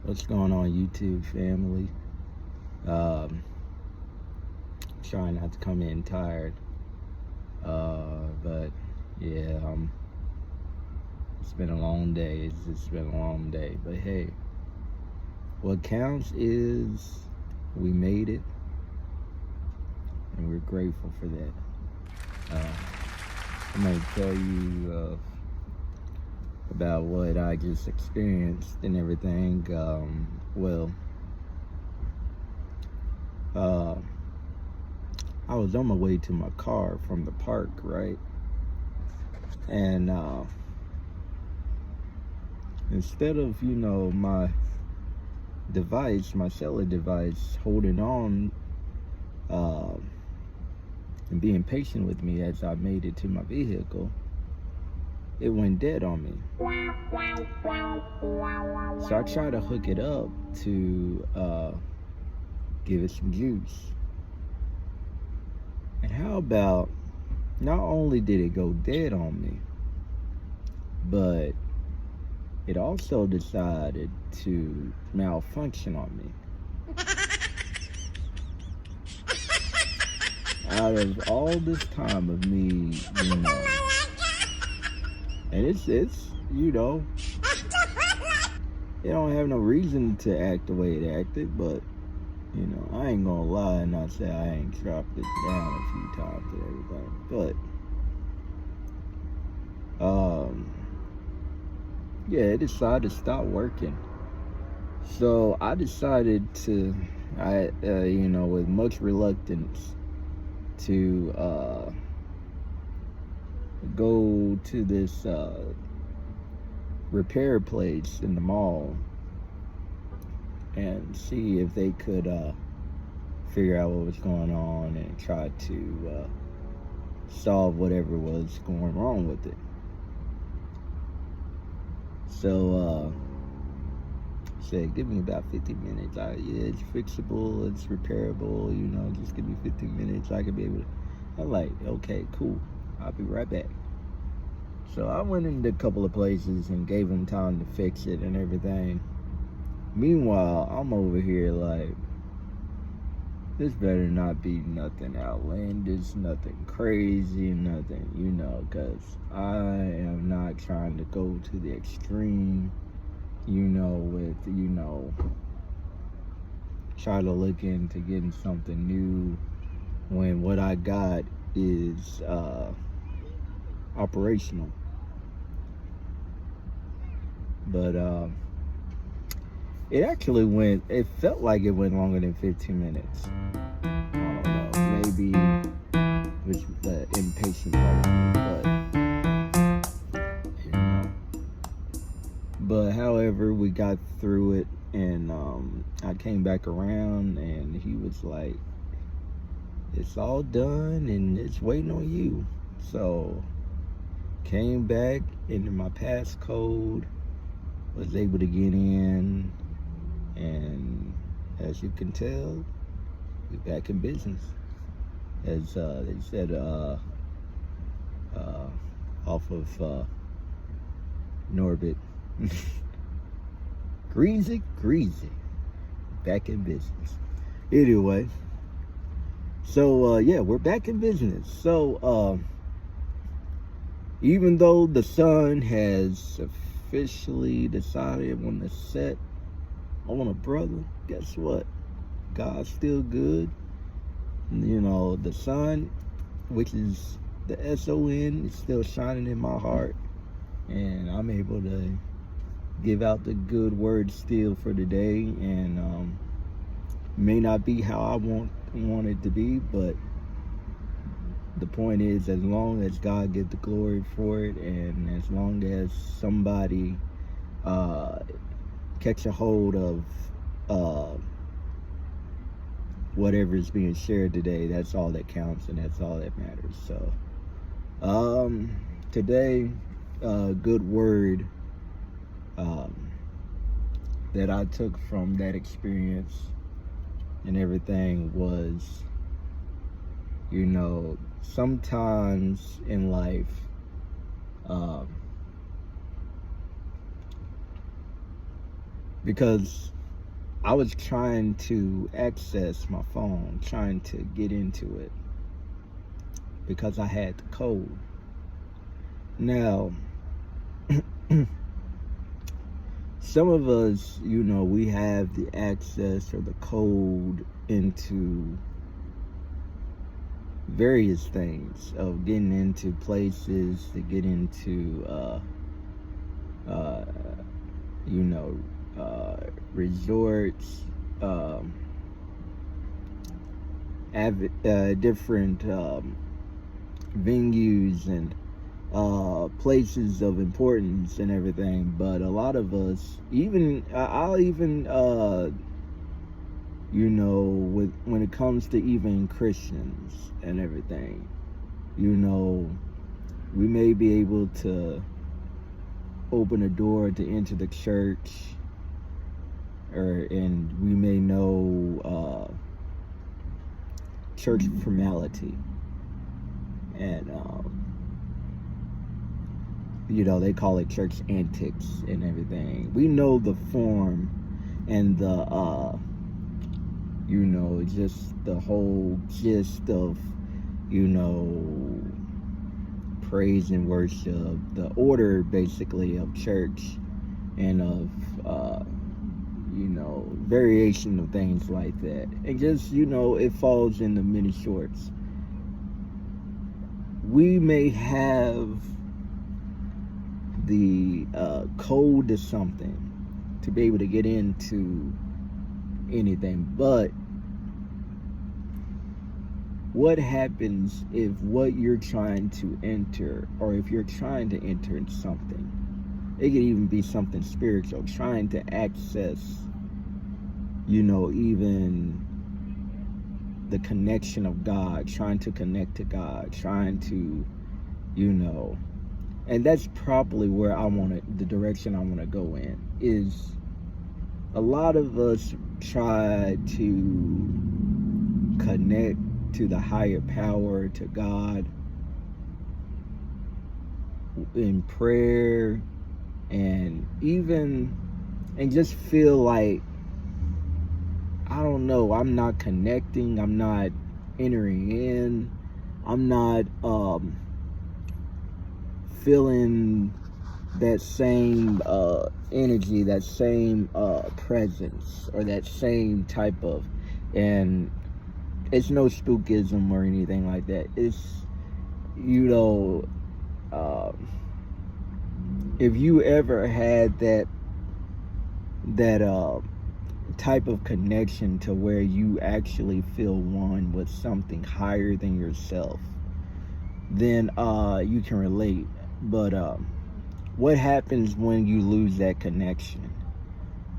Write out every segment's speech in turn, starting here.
What's going on, YouTube family? Trying not to come in tired, but yeah, it's been a long day. It's just been a long day, but hey, what counts is we made it, and we're grateful for that. I'm gonna tell you about what I just experienced and everything. I was on my way to my car from the park, right? And instead of, my device, my cellular device, holding on and being patient with me as I made it to my vehicle, it went dead on me. So I tried to hook it up to give it some juice. And how about, not only did it go dead on me, but it also decided to malfunction on me. Out of all this time of me, and it's it don't have no reason to act the way it acted, but I ain't gonna lie and not say I ain't dropped it down a few times and everything, but yeah, it decided to stop working. So I decided to, with much reluctance, to go to this repair place in the mall and see if they could figure out what was going on and try to solve whatever was going wrong with it. So said, give me about 50 minutes. Yeah, it's fixable, it's repairable, just give me 15 minutes. I could be able to. I'm like, okay, cool, I'll be right back. So I went into a couple of places and gave them time to fix it and everything. Meanwhile, I'm over here like, this better not be nothing outlandish, nothing crazy, nothing, because I am not trying to go to the extreme, with, try to look into getting something new when what I got is operational. But it felt like it went longer than 15 minutes. I don't know, maybe it was the impatient part of me, but however, we got through it, and I came back around, and he was like, it's all done, and it's waiting on you. So, came back into my passcode, was able to get in, and as you can tell, we're back in business. as they said, off of Norbit. Greasy, back in business. Anyway, so yeah, we're back in business. So even though the sun has officially decided on the set on a brother, guess what? God's still good. You know, the sun, which is the SON, is still shining in my heart, and I'm able to give out the good word still for the day. And may not be how I want it to be, but the point is, as long as God get the glory for it, and as long as somebody catch a hold of whatever is being shared today, that's all that counts, and that's all that matters. So today, good word that I took from that experience and everything was, you know, sometimes in life, because I was trying to access my phone, trying to get into it, because I had the code. Now, some of us, you know, we have the access or the code into various things, of getting into places, to get into you know, resorts, different venues and places of importance and everything. But a lot of us, even I'll even you know, when it comes to even Christians and everything, you know, we may be able to open a door to enter the church, and we may know church formality, and you know, they call it church antics and everything. We know the form and the you know, just the whole gist of, you know, praise and worship, the order basically of church, and of you know, variation of things like that. And just, you know, it falls into many shorts. We may have the code to something to be able to get into anything, but what happens if what you're trying to enter, or if you're trying to enter into something, it could even be something spiritual, trying to access, you know, even the connection of God, trying to connect to God, trying to, you know, and that's probably where the direction I want to go in, is a lot of us try to connect to the higher power, to God, in prayer, and just feel like, I don't know, I'm not connecting, I'm not entering in, I'm not feeling that same energy, that same presence, or that same type of, and it's no spookism or anything like that. It's, you know, if you ever had that type of connection to where you actually feel one with something higher than yourself, then you can relate. But what happens when you lose that connection?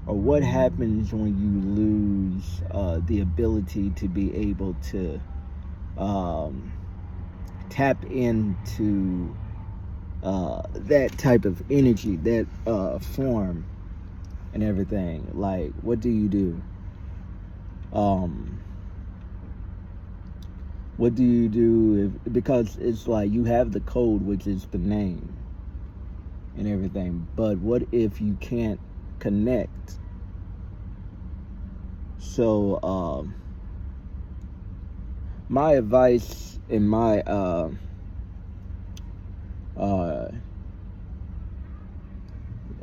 Or what happens when you lose the ability to be able to tap into that type of energy, that form and everything? Like, what do you do? What do you do because it's like you have the code, which is the name and everything, but what if you can't connect? So my advice and my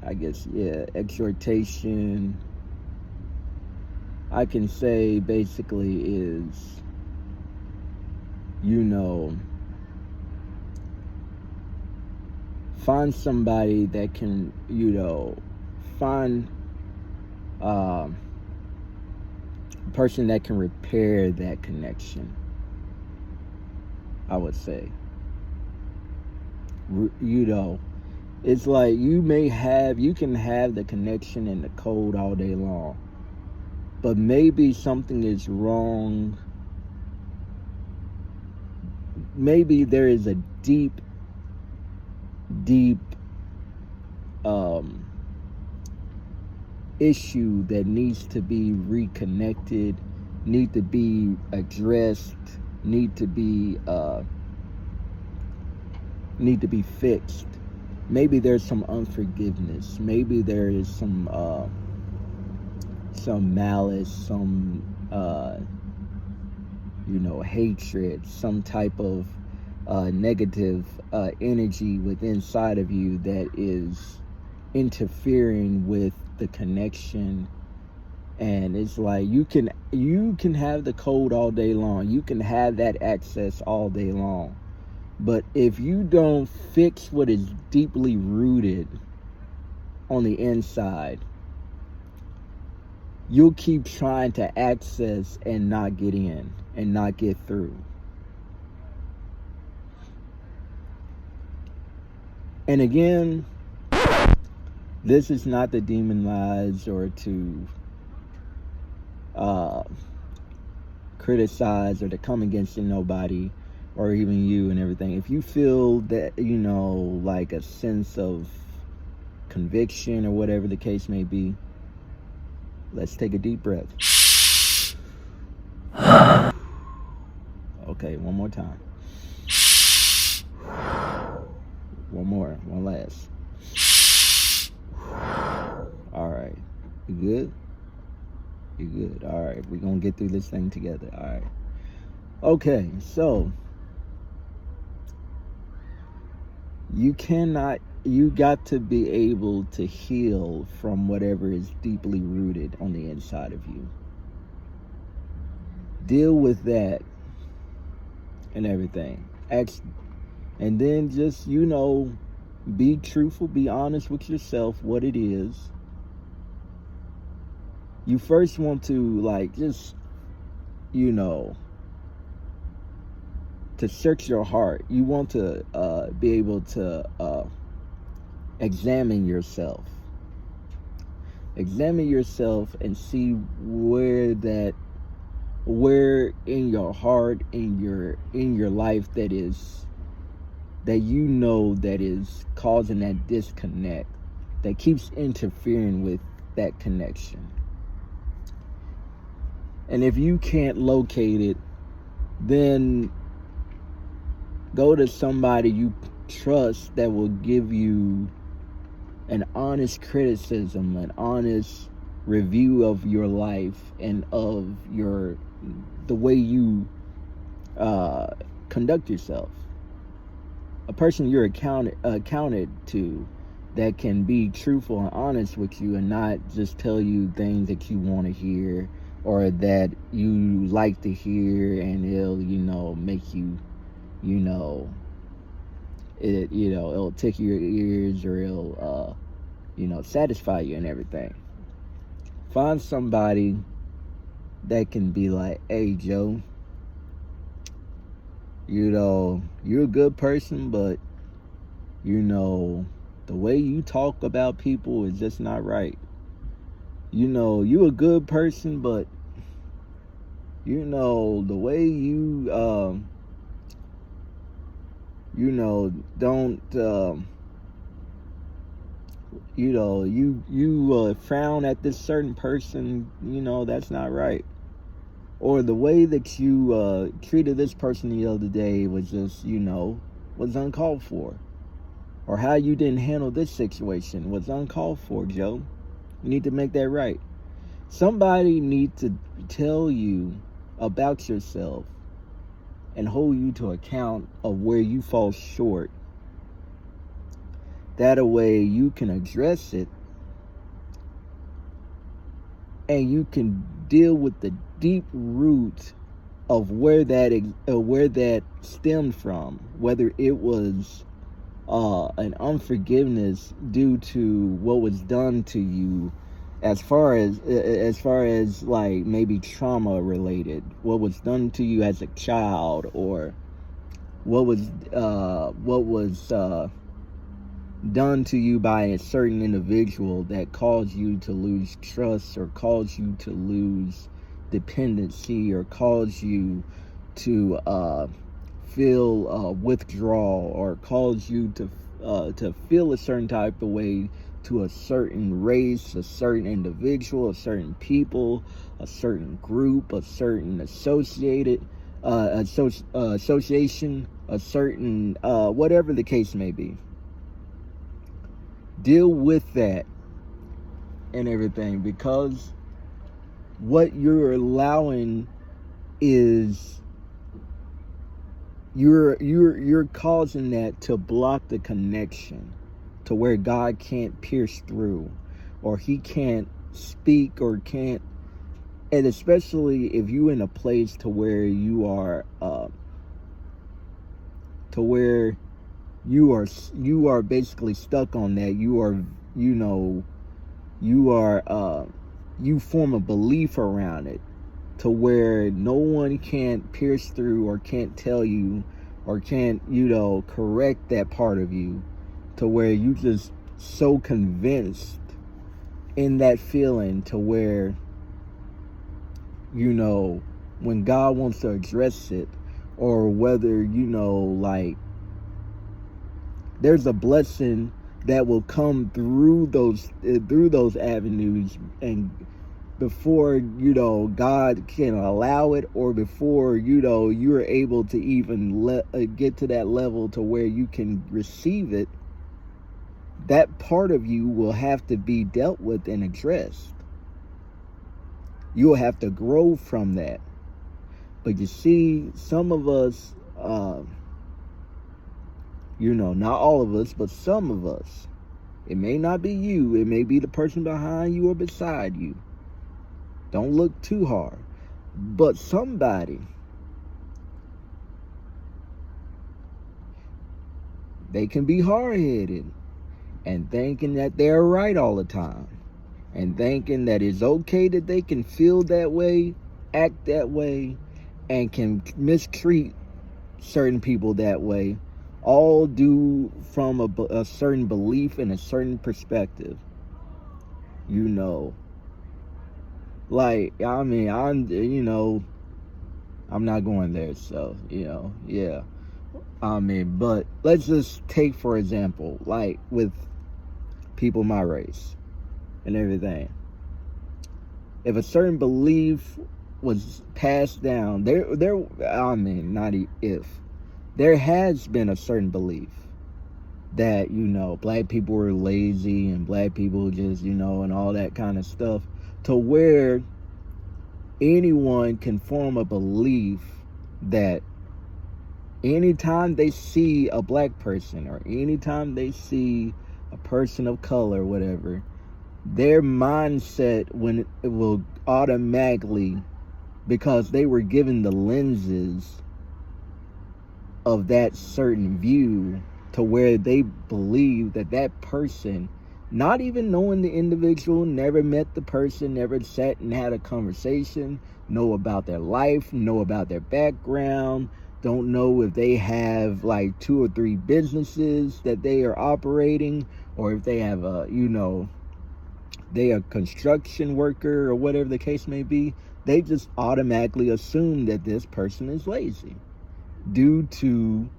I guess, exhortation, I can say basically is, find somebody that can, find a person that can repair that connection, I would say. It's like you can have the connection and the code all day long, but maybe something is wrong. Maybe there is a deep issue that needs to be reconnected, need to be addressed, need to be fixed. Maybe there's some unforgiveness. Maybe there is some malice, some hatred, some type of negative energy within inside of you that is interfering with the connection. And it's like you can have the code all day long, you can have that access all day long, but if you don't fix what is deeply rooted on the inside, you'll keep trying to access and not get in and not get through. And again, this is not to demonize or to criticize or to come against nobody or even you and everything. If you feel that, like a sense of conviction or whatever the case may be, let's take a deep breath. Okay, one more time. One last. All right, you good? You good? All right, we're gonna get through this thing together. All right. Okay, so you got to be able to heal from whatever is deeply rooted on the inside of you. Deal with that and everything. And then just, be truthful, be honest with yourself, what it is. You first want to, just, to search your heart. You want to be able to examine yourself. Examine yourself and see where in your heart, in your life that is causing that disconnect, that keeps interfering with that connection. And if you can't locate it, then go to somebody you trust that will give you an honest criticism, an honest review of your life and of the way you conduct yourself. A person you're accounted to that can be truthful and honest with you and not just tell you things that you want to hear or that you like to hear, and it'll make you it'll tickle your ears, or it'll satisfy you and everything. Find somebody that can be like, hey Joe, you're a good person, but the way you talk about people is just not right. You're a good person, but the way you don't you frown at this certain person, that's not right. or the way that you treated this person the other day was just, was uncalled for, or how you didn't handle this situation was uncalled for, Joe. You need to make that right. Somebody needs to tell you about yourself and hold you to account of where you fall short. That way you can address it and you can deal with the deep root of where that stemmed from, whether it was an unforgiveness due to what was done to you, as far as like maybe trauma related, what was done to you as a child, or what was done to you by a certain individual that caused you to lose trust, or caused you to lose dependency, or caused you to feel withdrawal, or caused you to feel a certain type of way to a certain race, a certain individual, a certain people, a certain group, a certain association, a certain whatever the case may be. Deal with that and everything, because what you're allowing is you're causing that to block the connection to where God can't pierce through, or he can't speak, or can't. And especially if you're in a place to where you are you are basically stuck on that. You form a belief around it to where no one can't pierce through, or can't tell you, or can't, correct that part of you, to where you just so convinced in that feeling to where, when God wants to address it, or whether, there's a blessing that will come through those avenues, and before God can allow it, or before you're able to even get to that level to where you can receive it, that part of you will have to be dealt with and addressed. You will have to grow from that. But you see, some of us, not all of us, but some of us, it may not be you, it may be the person behind you or beside you. Don't look too hard. But somebody, they can be hard-headed and thinking that they're right all the time, and thinking that it's okay that they can feel that way, act that way, and can mistreat certain people that way, all due from a certain belief and a certain perspective. I'm not going there, so, yeah. But let's just take, for example, like with people my race and everything. If a certain belief was passed down, there has been a certain belief that, black people were lazy, and black people just, and all that kind of stuff, to where anyone can form a belief that anytime they see a black person, or anytime they see a person of color, whatever, their mindset it will automatically, because they were given the lenses of that certain view, to where they believe that person, not even knowing the individual, never met the person, never sat and had a conversation, know about their life, know about their background, don't know if they have like 2 or 3 businesses that they are operating, or if they have they are a construction worker, or whatever the case may be. They just automatically assume that this person is lazy due to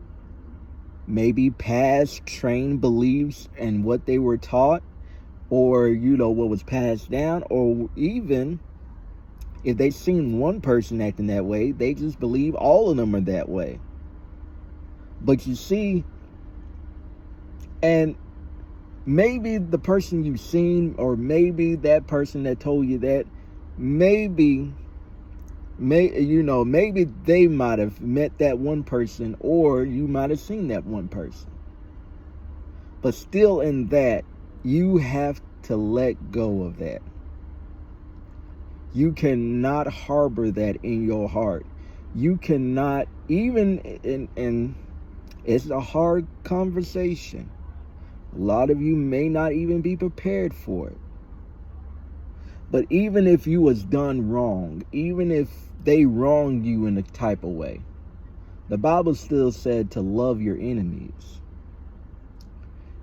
maybe past trained beliefs and what they were taught, or what was passed down, or even If they seen one person acting that way, they just believe all of them are that way. But you see, and maybe the person you've seen, or maybe that person that told you that, maybe they might have met that one person, or you might have seen that one person. But still, in that, you have to let go of that. You cannot harbor that in your heart. You cannot, even in it's a hard conversation. A lot of you may not even be prepared for it. But even if you was done wrong, even if they wronged you in a type of way, the Bible still said to love your enemies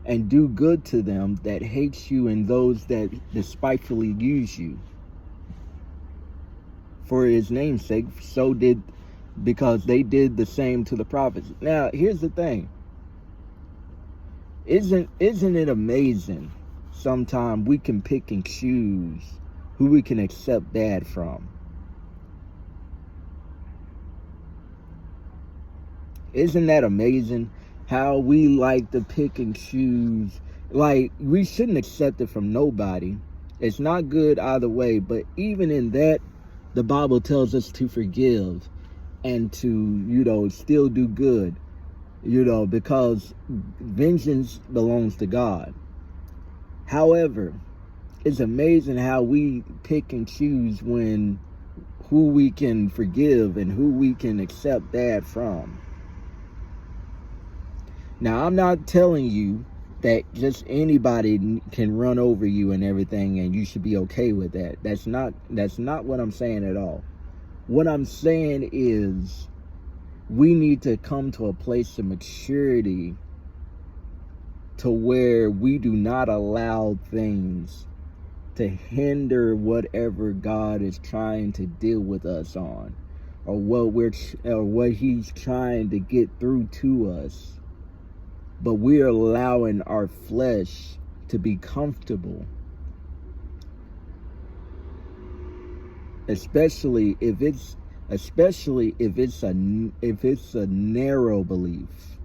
and do good to them that hate you and those that despitefully use you. For his name's sake, because they did the same to the prophets. Now, here's the thing. Isn't it amazing? Sometimes we can pick and choose who we can accept bad from. Isn't that amazing? How we like to pick and choose. Like, we shouldn't accept it from nobody. It's not good either way. But even in that, the Bible tells us to forgive and to, still do good, because vengeance belongs to God. However, it's amazing how we pick and choose who we can forgive and who we can accept bad from. Now, I'm not telling you that just anybody can run over you and everything and you should be okay with that. That's not what I'm saying at all. What I'm saying is we need to come to a place of maturity to where we do not allow things to hinder whatever God is trying to deal with us on, or what he's trying to get through to us. But we're allowing our flesh to be comfortable, especially if it's a narrow belief.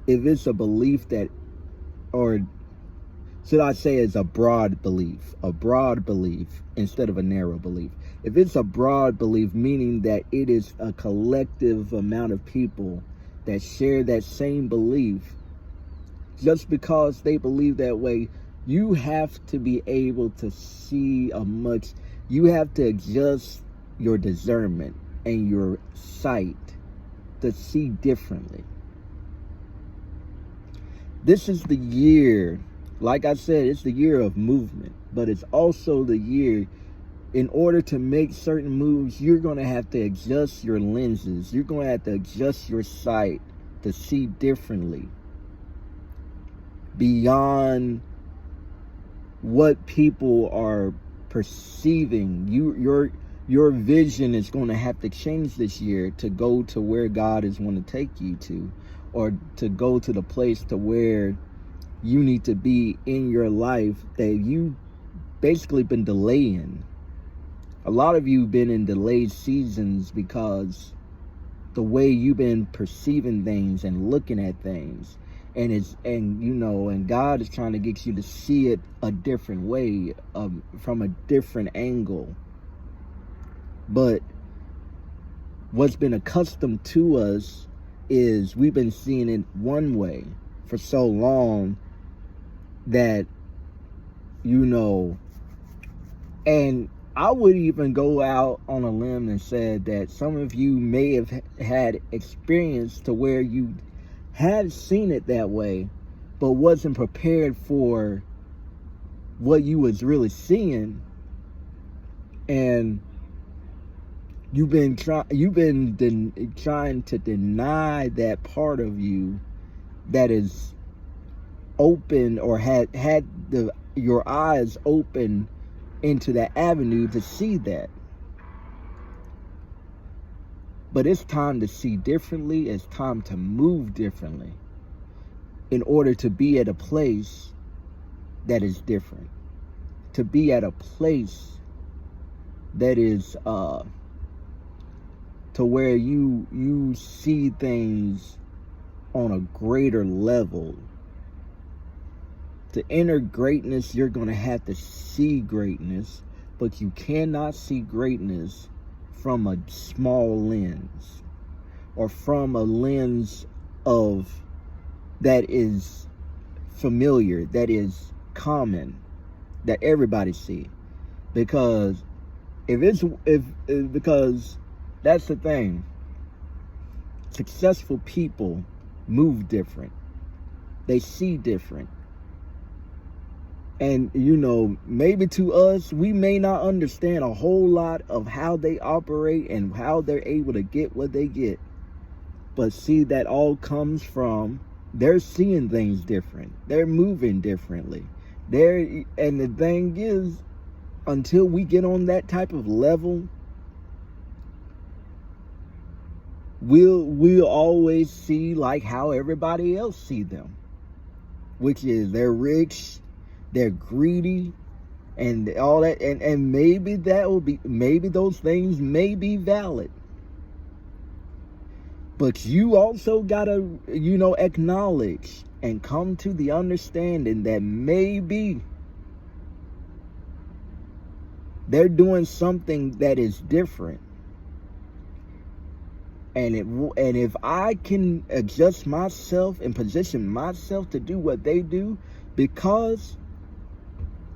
If it's a belief that, or should I say it's a broad belief instead of a narrow belief. If it's a broad belief, meaning that it is a collective amount of people that share that same belief, just because they believe that way, you have to be able to see you have to adjust your discernment and your sight to see differently. This is the year, like I said, it's the year of movement, but it's also the year, in order to make certain moves, you're going to have to adjust your lenses. You're going to have to adjust your sight to see differently, beyond what people are perceiving. Your vision is going to have to change this year to go to where God is going to take you to, or to go to the place to where you need to be in your life that you basically been delaying. A lot of you been in delayed seasons because the way you've been perceiving things and looking at things, and God is trying to get you to see it a different way, from a different angle. But what's been accustomed to us is we've been seeing it one way for so long that, and I would even go out on a limb and said that some of you may have had experience to where you had seen it that way, but wasn't prepared for what you was really seeing, and you've been trying to deny that part of you that is open, or had your eyes open into that avenue to see that. But it's time to see differently. It's time to move differently in order to be at a place that is different. To be at a place that is to where you see things on a greater level. To enter greatness, you're going to have to see greatness, but you cannot see greatness from a small lens, or from a lens of that is familiar, that is common, that everybody see. Because because that's the thing. Successful people move different. They see different. And, you know, maybe to us, we may not understand a whole lot of how they operate and how they're able to get what they get. But see, that all comes from they're seeing things different. They're moving differently. And the thing is, until we get on that type of level, we'll always see like how everybody else see them, which is they're rich, they're greedy, and all that. And maybe maybe those things may be valid. But you also gotta, you know, acknowledge and come to the understanding that maybe they're doing something that is different. And if I can adjust myself and position myself to do what they do, because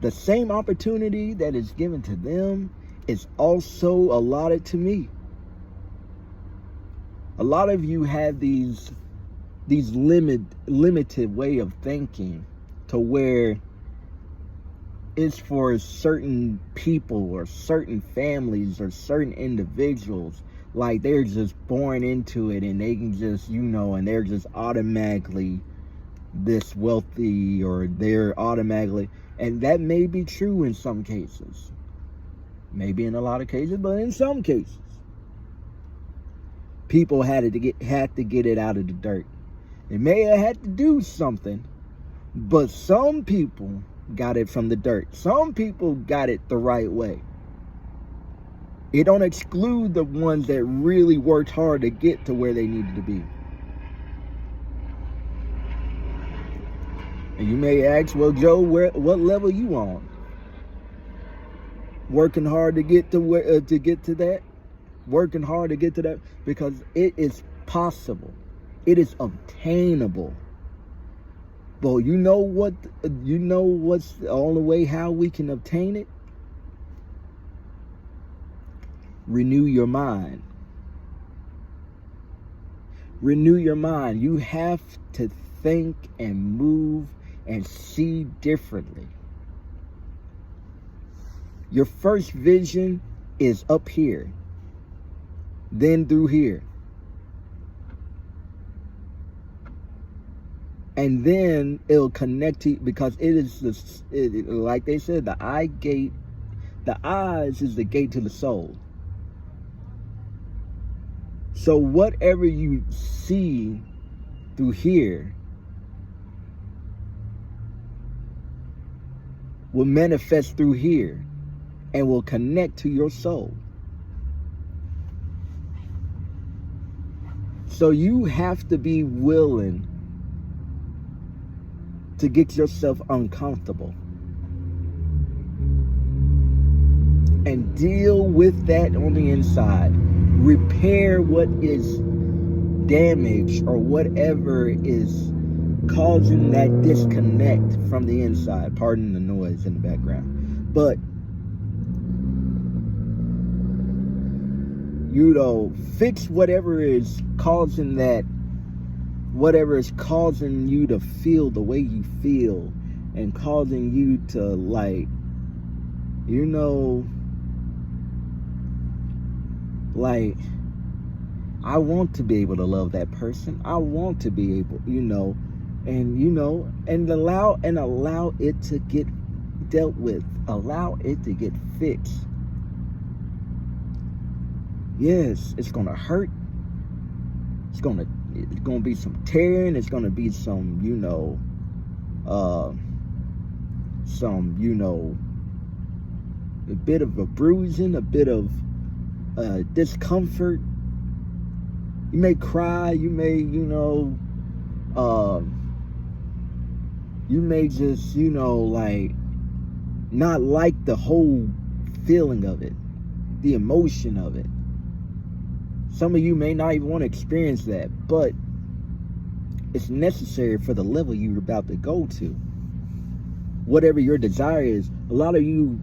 the same opportunity that is given to them is also allotted to me. A lot of you have these limited way of thinking, to where it's for certain people or certain families or certain individuals. Like they're just born into it, and they can just, you know, and they're just automatically this wealthy, or they're automatically, and that may be true in some cases, maybe in a lot of cases, but in some cases, people had to get it out of the dirt. They may have had to do something, but some people got it from the dirt. Some people got it the right way. It don't exclude the ones that really worked hard to get to where they needed to be. And you may ask, well, Joe, what level you on? Working hard to get to that? Working hard to get to that? Because it is possible. It is obtainable. But you know what's the only way how we can obtain it? Renew your mind. Renew your mind. You have to think and move and see differently. Your first vision is up here, then through here. And then it'll connect to, because it is like they said, the eyes is the gate to the soul. So whatever you see through here will manifest through here and will connect to your soul. So you have to be willing to get yourself uncomfortable and deal with that on the inside. Repair what is damaged or whatever is causing that disconnect from the inside. Pardon the noise in the background. But, you know, fix whatever is causing that, whatever is causing you to feel the way you feel, and causing you to, like, you know, like, I want to be able to love that person. I want to be able, and allow it to get dealt with. Allow it to get fixed. Yes, it's gonna hurt. It's gonna be some tearing. It's gonna be some, a bit of a bruising, a bit of discomfort. You may cry, you may, you may just, like, not like the whole feeling of it, the emotion of it. Some of you may not even want to experience that, but it's necessary for the level you're about to go to. Whatever your desire is, a lot of you,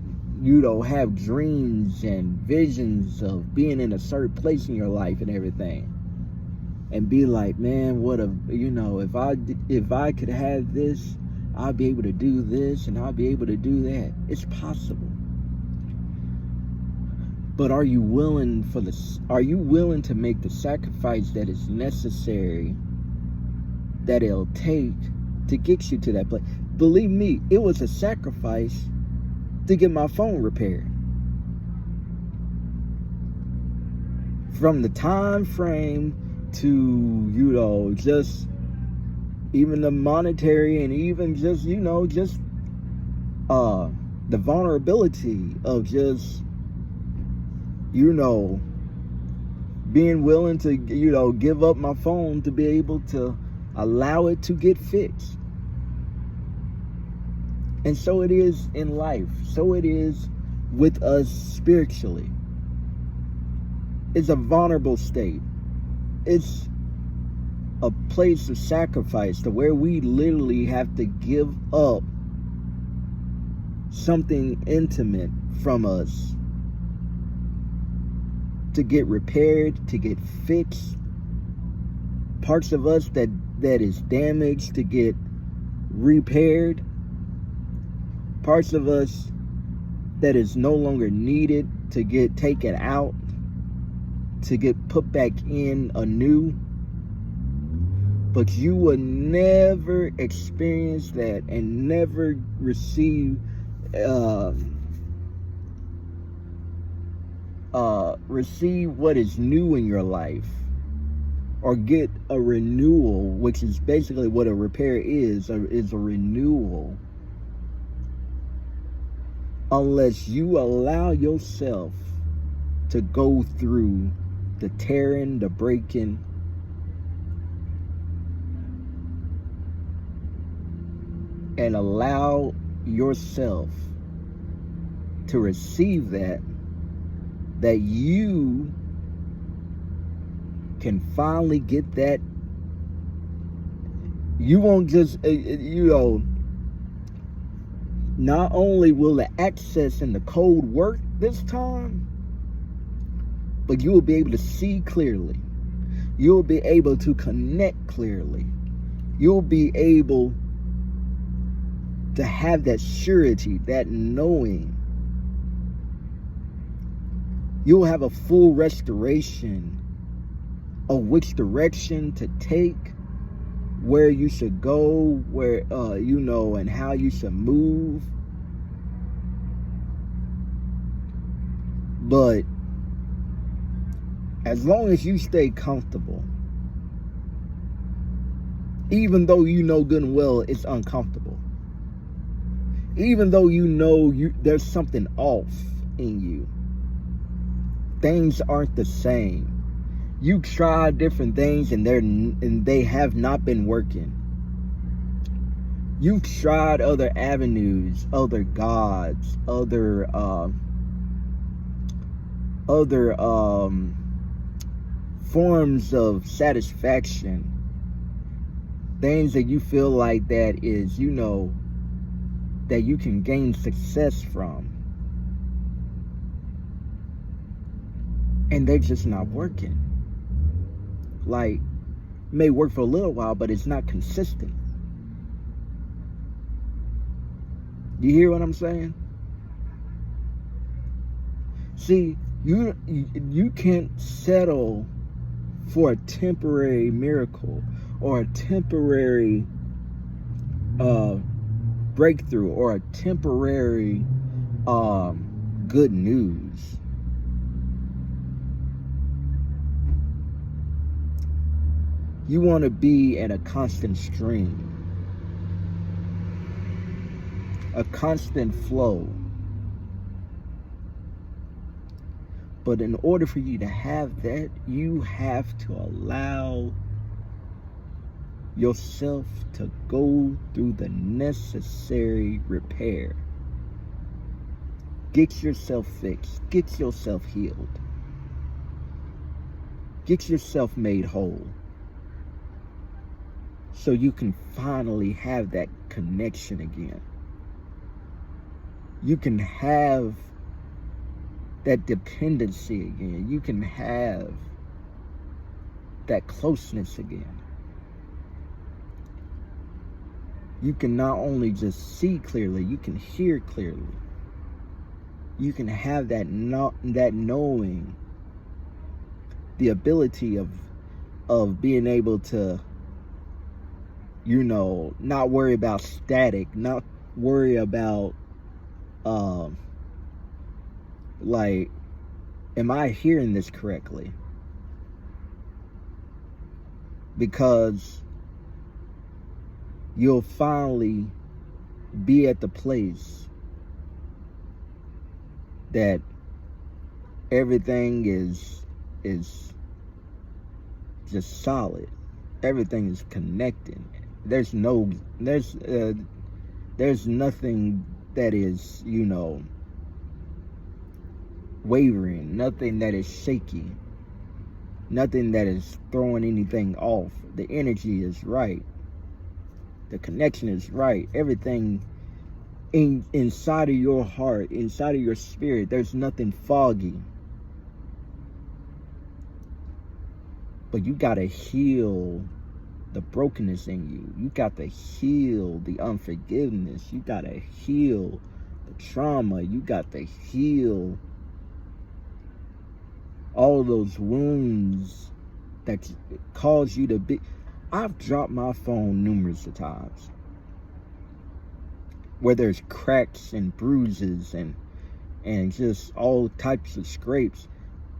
have dreams and visions of being in a certain place in your life and everything. And be like, man, if I could have this, I'll be able to do this and I'll be able to do that. It's possible. But are you willing to make the sacrifice that is necessary, that it'll take to get you to that place? Believe me, it was a sacrifice to get my phone repaired. From the time frame to, just even the monetary, and even just, the vulnerability of just, being willing to, give up my phone to be able to allow it to get fixed. And so it is in life. So it is with us spiritually. It's a vulnerable state. It's a place of sacrifice to where we literally have to give up something intimate from us to get repaired, to get fixed. Parts of us that is damaged to get repaired. Parts of us that is no longer needed to get taken out, to get put back in anew. But you will never experience that and never receive what is new in your life, or get a renewal, which is basically what a repair is a renewal, unless you allow yourself to go through the tearing, the breaking, and allow yourself to receive that you can finally get that. You won't just, not only will the access and the code work this time, but you will be able to see clearly. You'll be able to connect clearly. You'll be able to have that surety, that knowing. You'll have a full restoration of which direction to take, where you should go, where, and how you should move. But as long as you stay comfortable, even though you know good and well it's uncomfortable, even though there's something off in you, things aren't the same. You tried different things and they have not been working. You've tried other avenues, other gods, other forms of satisfaction, things that you feel like that is, that you can gain success from, and they're just not working. Like, may work for a little while, but it's not consistent. You hear what I'm saying? See, you can't settle for a temporary miracle or a temporary breakthrough or a temporary good news. You want to be in a constant stream, a constant flow. But in order for you to have that, you have to allow yourself to go through the necessary repair. Get yourself fixed. Get yourself healed. Get yourself made whole. So you can finally have that connection again. You can have that dependency again. You can have that closeness again. You can not only just see clearly, you can hear clearly. You can have that knowing, the ability of being able to, not worry about static, not worry about am I hearing this correctly? Because you'll finally be at the place that everything is just solid. Everything is connecting. There's nothing that is, wavering, nothing that is shaky, nothing that is throwing anything off. The energy is right. The connection is right. Everything inside of your heart, inside of your spirit, there's nothing foggy. But you got to heal the brokenness in you. You got to heal the unforgiveness. You got to heal the trauma. You got to heal all those wounds that cause you to be. I've dropped my phone numerous of times where there's cracks and bruises and just all types of scrapes.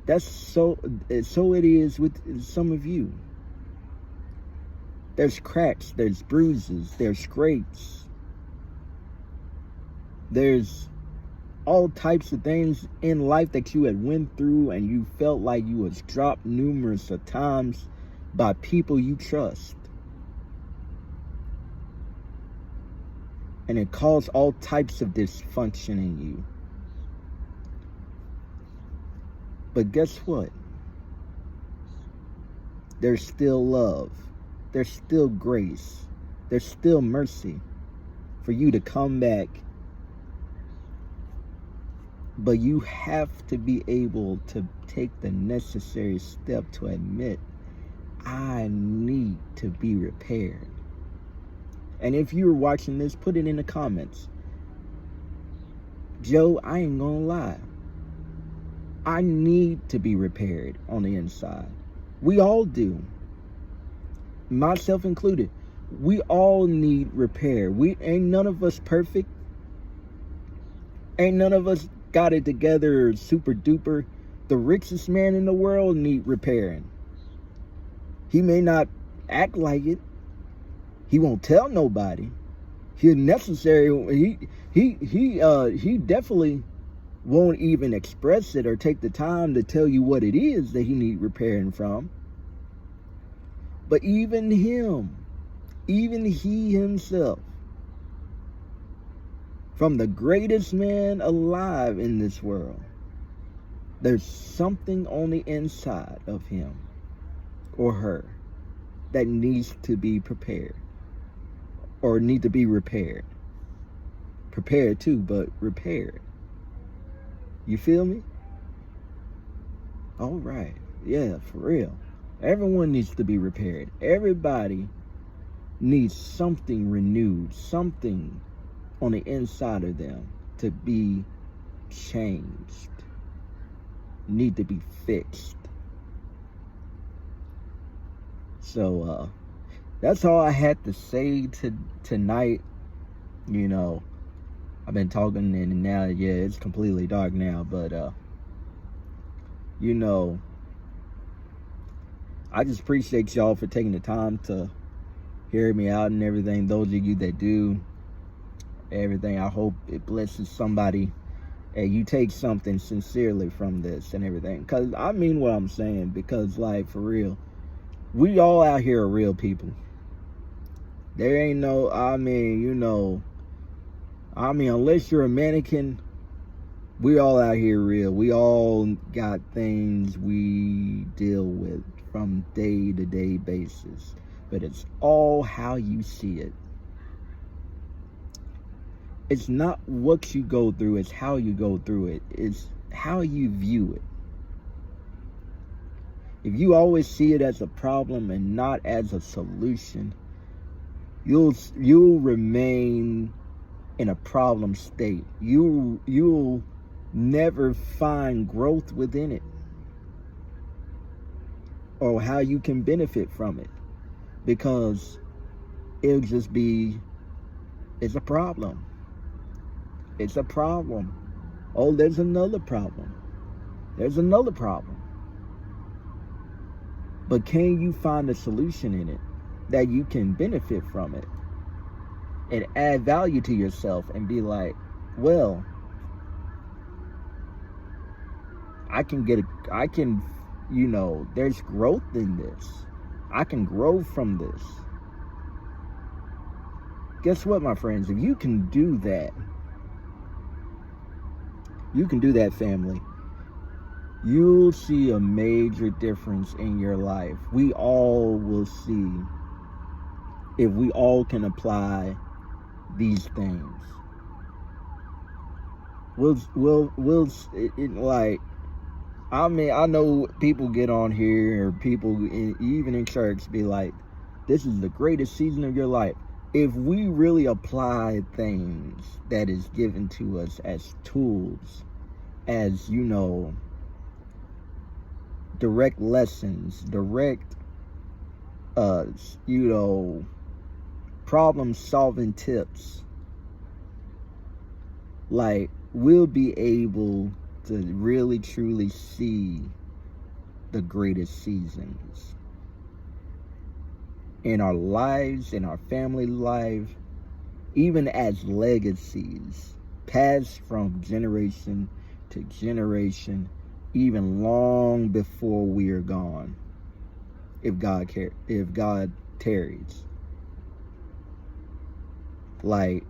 That's so it is with some of you. There's cracks, there's bruises, there's scrapes. There's all types of things in life that you had went through, and you felt like you was dropped numerous of times by people you trust. And it caused all types of dysfunction in you. But guess what? There's still love. There's still grace. There's still mercy for you to come back. But you have to be able to take the necessary step to admit, I need to be repaired. And if you're watching this, put it in the comments. Joe, I ain't gonna lie. I need to be repaired on the inside. We all do. Myself included. We all need repair. Ain't none of us perfect. Ain't none of us got it together super duper. The richest man in the world need repairing. He may not act like it. He won't tell nobody. He definitely won't even express it or take the time to tell you what it is that he need repairing from. But even him, even he himself, from the greatest man alive in this world, there's something on the inside of him or her that needs to be prepared or need to be repaired. Prepared too, but repaired. You feel me? All right. Yeah, for real. Everyone needs to be repaired. Everybody needs something renewed, something on the inside of them to be changed, need to be fixed. So that's all I had to say tonight. I've been talking, and now, yeah, it's completely dark now, but I just appreciate y'all for taking the time to hear me out and everything. Those of you that do everything, I hope it blesses somebody and you take something sincerely from this and everything. Because I mean what I'm saying, because, like, for real, we all out here are real people. There ain't no, unless you're a mannequin, we all out here real. We all got things we deal with from day-to-day basis. But it's all how you see it. It's not what you go through, it's how you go through it. It's how you view it. If you always see it as a problem and not as a solution, you'll remain in a problem state. You'll never find growth within it, or how you can benefit from it, because it'll just be, it's a problem. It's a problem. Oh, there's another problem. There's another problem. But can you find a solution in it that you can benefit from it and add value to yourself and be like, well, there's growth in this. I can grow from this. Guess what, my friends? If you can do that, family, you'll see a major difference in your life. We all will see if we all can apply these things. I know people get on here, or people even in church be like, this is the greatest season of your life. If we really apply things that is given to us as tools, as, direct lessons, direct, problem solving tips, like, we'll be able to really truly see the greatest seasons in our lives, in our family life, even as legacies passed from generation to generation, even long before we are gone, if God tarries. Like,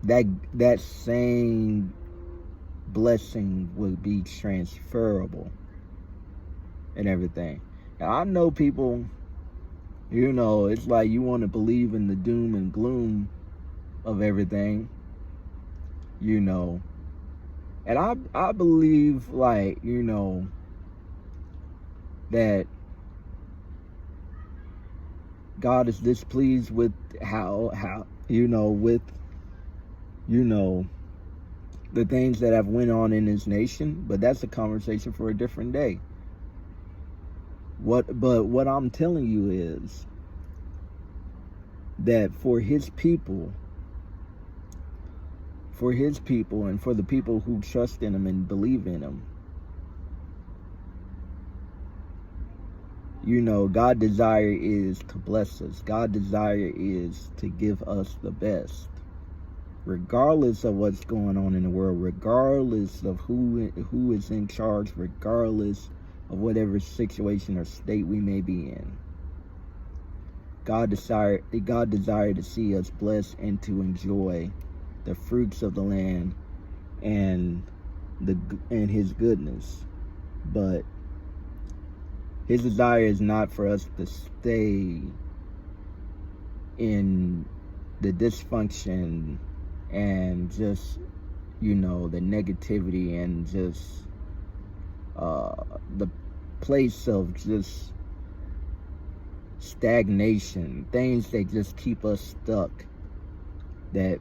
that same blessing will be transferable and everything. Now, I know people, it's like you want to believe in the doom and gloom of everything, and I believe, like, that God is displeased with how the things that have went on in his nation, but that's a conversation for a different day. But what I'm telling you is that for his people, and for the people who trust in him and believe in him, God's desire is to bless us. God's desire is to give us the best, regardless of what's going on in the world, regardless of who is in charge, regardless of whatever situation or state we may be in. God desired to see us blessed and to enjoy the fruits of the land and his goodness. But his desire is not for us to stay in the dysfunction and just, the negativity and just the place of just stagnation, things that just keep us stuck, that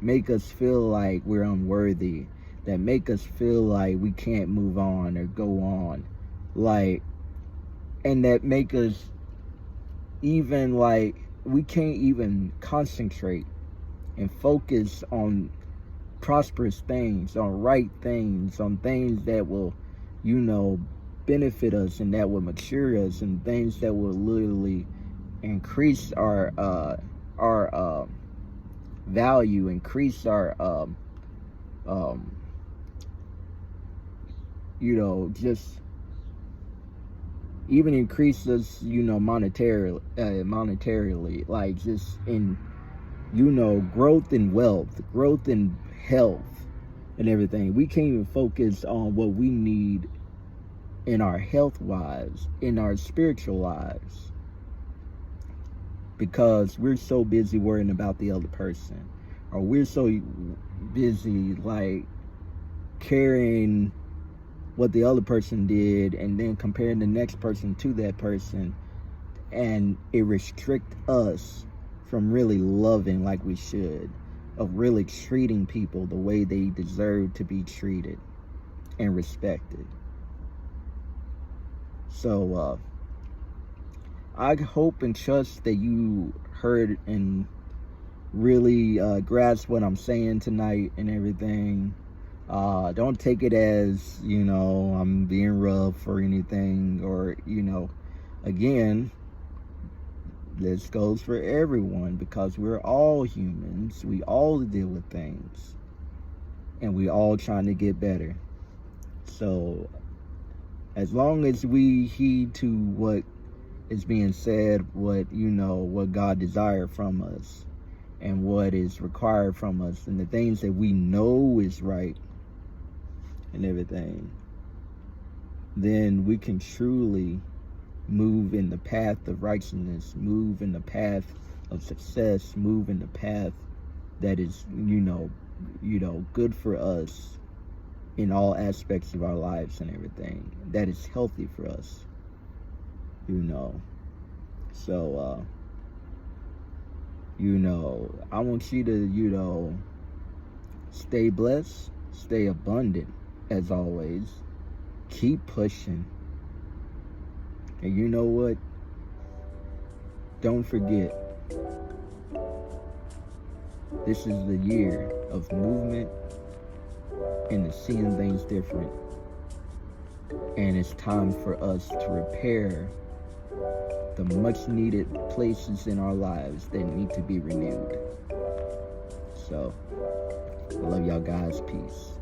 make us feel like we're unworthy, that make us feel like we can't move on or go on, like, and that make us even like we can't even concentrate and focus on prosperous things, on right things, on things that will, benefit us and that will mature us, and things that will literally increase our value, increase our just even increase us, monetarily, like just in, growth in wealth, growth in health and everything. We can't even focus on what we need in our health lives, in our spiritual lives, because we're so busy worrying about the other person, or we're so busy like carrying what the other person did and then comparing the next person to that person, and it restricts us from really loving like we should, of really treating people the way they deserve to be treated and respected. So I hope and trust that you heard and really grasp what I'm saying tonight and everything. Don't take it as, I'm being rough or anything, or, again, this goes for everyone, because we're all humans. We all deal with things, and we all trying to get better. So as long as we heed to what is being said, what God desired from us, and what is required from us, and the things that we know is right and everything, then we can truly move in the path of righteousness, move in the path of success, move in the path that is, good for us in all aspects of our lives and everything, that is healthy for us, So, I want you to, stay blessed, stay abundant, as always. Keep pushing. And you know what? Don't forget, this is the year of movement and seeing things different. And it's time for us to repair the much needed places in our lives that need to be renewed. So, I love y'all guys. Peace.